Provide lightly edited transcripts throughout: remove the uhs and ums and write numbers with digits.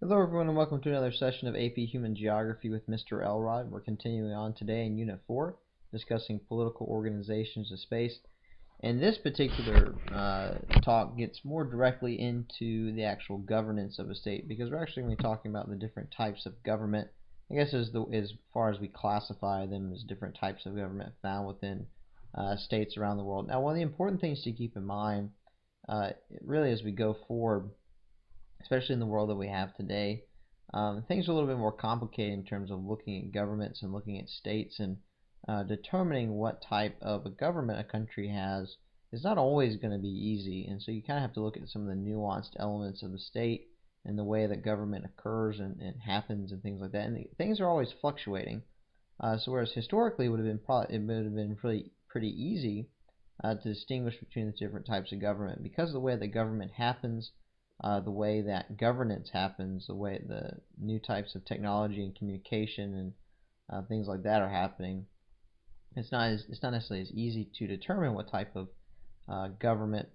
Hello everyone and welcome to another session of AP Human Geography with Mr. Elrod. We're continuing on today in Unit 4, discussing political organizations of space. And this particular talk gets more directly into the actual governance of a state, because we're actually going to be talking about the different types of government, I guess as far as we classify them as different types of government found within states around the world. Now, one of the important things to keep in mind really as we go forward, especially in the world that we have today, things are a little bit more complicated in terms of looking at governments and looking at states, and determining what type of a government a country has is not always going to be easy. And so you kind of have to look at some of the nuanced elements of the state and the way that government occurs and happens and things like that. And things are always fluctuating. So whereas historically it would have been pretty easy to distinguish between the different types of government, because of the way that government happens, the way that governance happens, the way the new types of technology and communication and things like that are happening. It's not necessarily as easy to determine what type of government,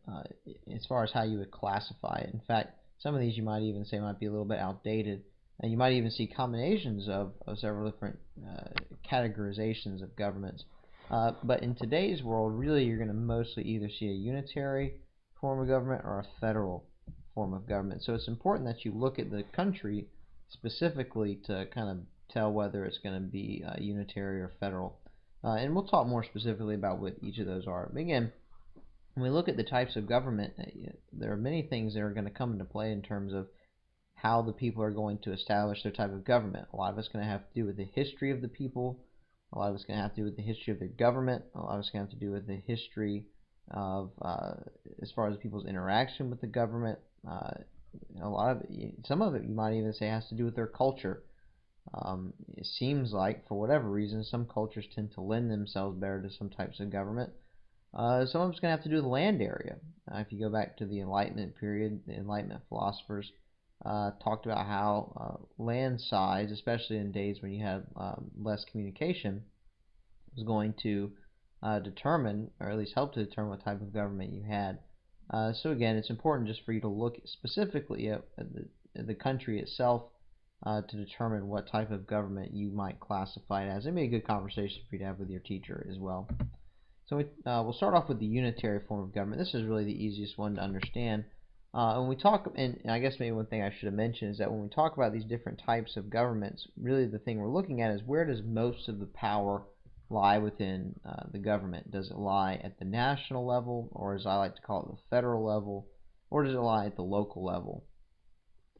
as far as how you would classify it. In fact, some of these you might even say might be a little bit outdated, and you might even see combinations of several different categorizations of governments. But in today's world, really, you're going to mostly either see a unitary form of government or a federal form of government. So it's important that you look at the country specifically to kind of tell whether it's going to be unitary or federal. And we'll talk more specifically about what each of those are. But again, when we look at the types of government, there are many things that are going to come into play in terms of how the people are going to establish their type of government. A lot of it's going to have to do with the history of the people. A lot of it's going to have to do with the history of their government. A lot of it's going to have to do with the history of as far as people's interaction with the government. Some of it you might even say has to do with their culture. It seems like, for whatever reason, some cultures tend to lend themselves better to some types of government. Some of it's going to have to do with land area. If you go back to the Enlightenment period, the Enlightenment philosophers talked about how land size, especially in days when you had less communication, was going to determine, or at least help to determine, what type of government you had. So again, it's important just for you to look specifically at the country itself to determine what type of government you might classify it as. It'd be a good conversation for you to have with your teacher as well. So we'll start off with the unitary form of government. This is really the easiest one to understand. When we talk, and I guess maybe one thing I should have mentioned is that when we talk about these different types of governments, really the thing we're looking at is, where does most of the power lie within the government? Does it lie at the national level, or as I like to call it, the federal level, or does it lie at the local level?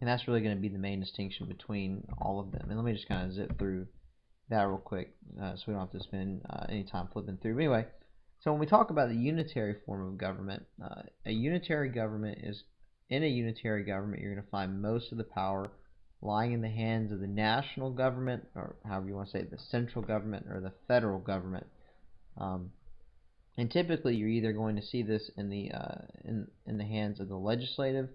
And that's really going to be the main distinction between all of them. And let me just kind of zip through that real quick so we don't have to spend any time flipping through. But anyway, so when we talk about the unitary form of government, a unitary government is, in a unitary government, you're going to find most of the power lying in the hands of the national government, or however you want to say it, the central government or the federal government. And typically you're either going to see this in the hands of the legislative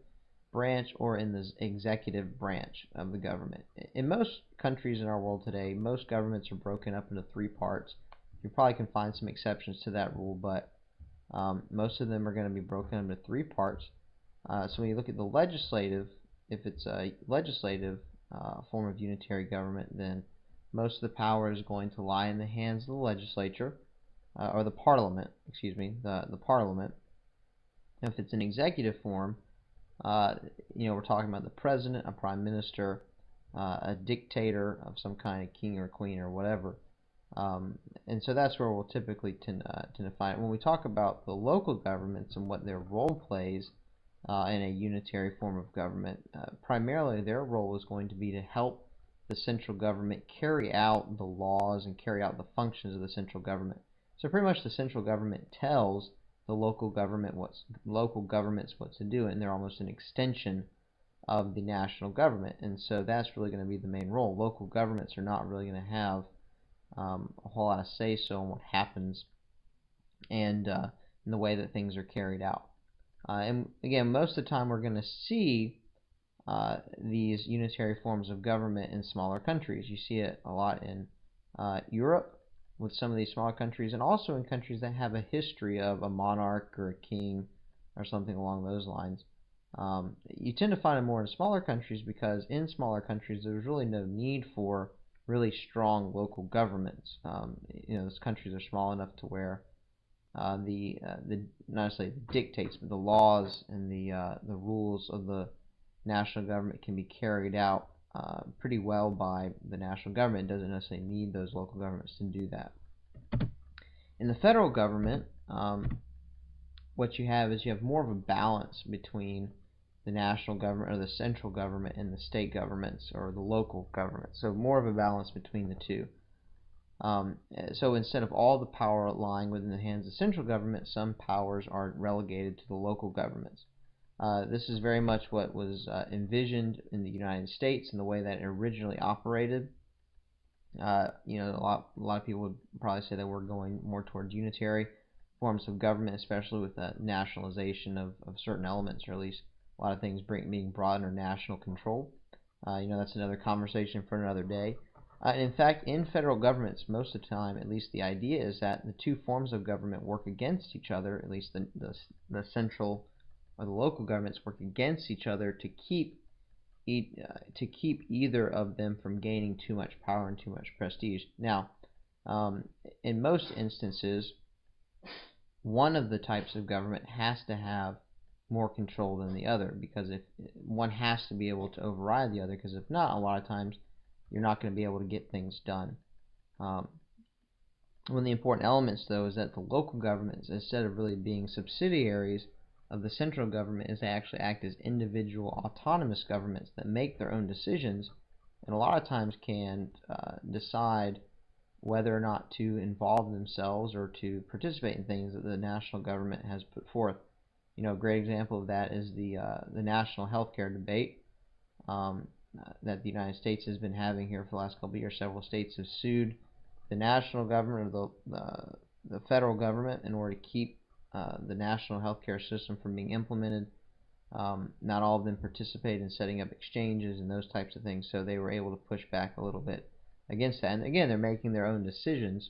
branch or in the executive branch of the government. In most countries in our world today, most governments are broken up into three parts. You probably can find some exceptions to that rule, but most of them are going to be broken into three parts. So when you look at the legislative, if it's a legislative form of unitary government, then most of the power is going to lie in the hands of the legislature, or the parliament, excuse me, the parliament. And if it's an executive form, we're talking about the president, a prime minister, a dictator of some kind, of king or queen or whatever. And so that's where we'll typically tend to find it. When we talk about the local governments and what their role plays in a unitary form of government, primarily their role is going to be to help the central government carry out the laws and carry out the functions of the central government. So pretty much the central government tells the local governments what to do, and they're almost an extension of the national government. And so that's really going to be the main role. Local governments are not really going to have a whole lot of say-so in what happens and in the way that things are carried out. And again, most of the time we're going to see these unitary forms of government in smaller countries. You see it a lot in Europe with some of these smaller countries, and also in countries that have a history of a monarch or a king or something along those lines. You tend to find it more in smaller countries because in smaller countries there's really no need for really strong local governments. Those countries are small enough to where the not necessarily the dictates, but the laws and the rules of the national government can be carried out pretty well by the national government. It doesn't necessarily need those local governments to do that. In the federal government, what you have is you have more of a balance between the national government or the central government and the state governments or the local government. So more of a balance between the two. So instead of all the power lying within the hands of the central government, some powers are relegated to the local governments. This is very much what was envisioned in the United States and the way that it originally operated. A lot of people would probably say that we're going more towards unitary forms of government, especially with the nationalization of certain elements, or at least a lot of things being brought under national control. That's another conversation for another day. In fact, in federal governments, most of the time, at least the idea is that the two forms of government work against each other, at least the central or the local governments work against each other to keep either of them from gaining too much power and too much prestige. Now, in most instances, one of the types of government has to have more control than the other, because if one has to be able to override the other, because if not, a lot of times you're not going to be able to get things done. One of the important elements, though, is that the local governments, instead of really being subsidiaries of the central government, is they actually act as individual autonomous governments that make their own decisions, and a lot of times can decide whether or not to involve themselves or to participate in things that the national government has put forth. A great example of that is the national health care debate that the United States has been having here for the last couple of years. Several states have sued the national government or the federal government in order to keep the national health care system from being implemented. Not all of them participated in setting up exchanges and those types of things, so they were able to push back a little bit against that. And again, they're making their own decisions,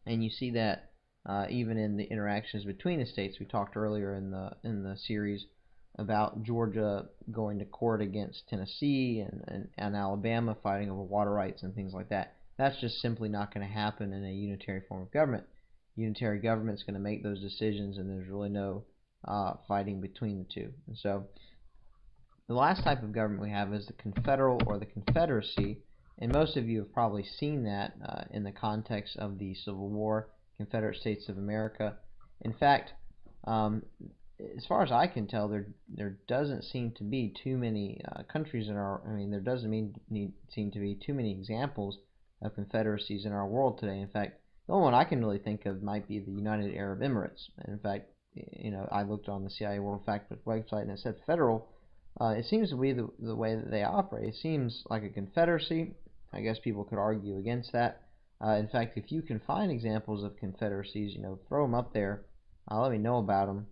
and you see that even in the interactions between the states. We talked earlier in the series about Georgia going to court against Tennessee and Alabama fighting over water rights and things like that. That's just simply not going to happen in a unitary form of government. Unitary government is going to make those decisions, and there's really no fighting between the two. And so the last type of government we have is the Confederal or the Confederacy, and most of you have probably seen that in the context of the Civil War, Confederate States of America. In fact, as far as I can tell, there doesn't seem to be too many countries in our. There doesn't seem to be too many examples of confederacies in our world today. In fact, the only one I can really think of might be the United Arab Emirates. And in fact, I looked on the CIA World Factbook website and it said federal. It seems to be the way that they operate. It seems like a confederacy. I guess people could argue against that. In fact, if you can find examples of confederacies, throw them up there. Let me know about them,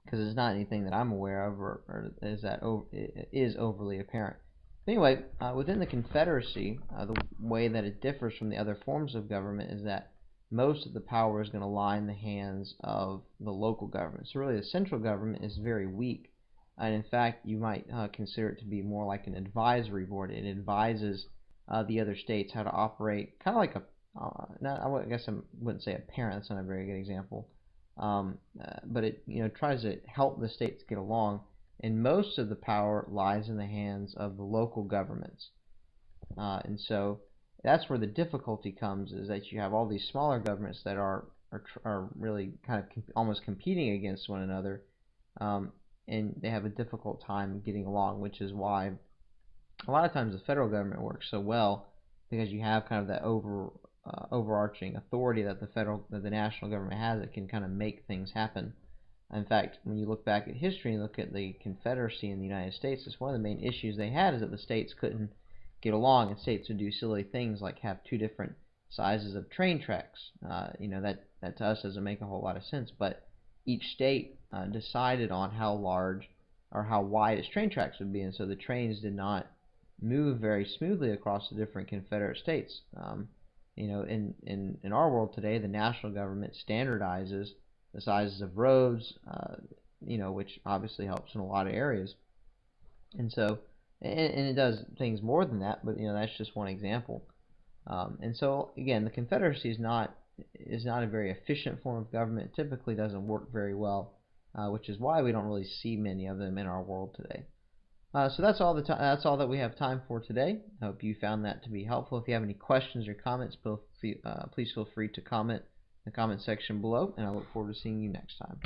because it's not anything that I'm aware of or is overly apparent. But anyway, within the Confederacy, the way that it differs from the other forms of government is that most of the power is going to lie in the hands of the local government. So really the central government is very weak. And in fact, you might consider it to be more like an advisory board. It advises the other states how to operate, kind of like I guess I wouldn't say a parent, that's not a very good example. But it tries to help the states get along, and most of the power lies in the hands of the local governments. And so that's where the difficulty comes, is that you have all these smaller governments that are really kind of almost competing against one another, and they have a difficult time getting along, which is why a lot of times the federal government works so well, because you have kind of that overarching authority that the national government has that can kind of make things happen. In fact, when you look back at history and look at the Confederacy in the United States, it's one of the main issues they had, is that the states couldn't get along, and states would do silly things like have two different sizes of train tracks. That to us doesn't make a whole lot of sense, but each state decided on how large or how wide its train tracks would be, and so the trains did not move very smoothly across the different Confederate states. In our world today, the national government standardizes the sizes of roads, which obviously helps in a lot of areas. And so, and it does things more than that, but that's just one example. And so again, the Confederacy is not a very efficient form of government. It typically doesn't work very well, which is why we don't really see many of them in our world today. So that's all that we have time for today. I hope you found that to be helpful. If you have any questions or comments, please feel free to comment in the comment section below, and I look forward to seeing you next time.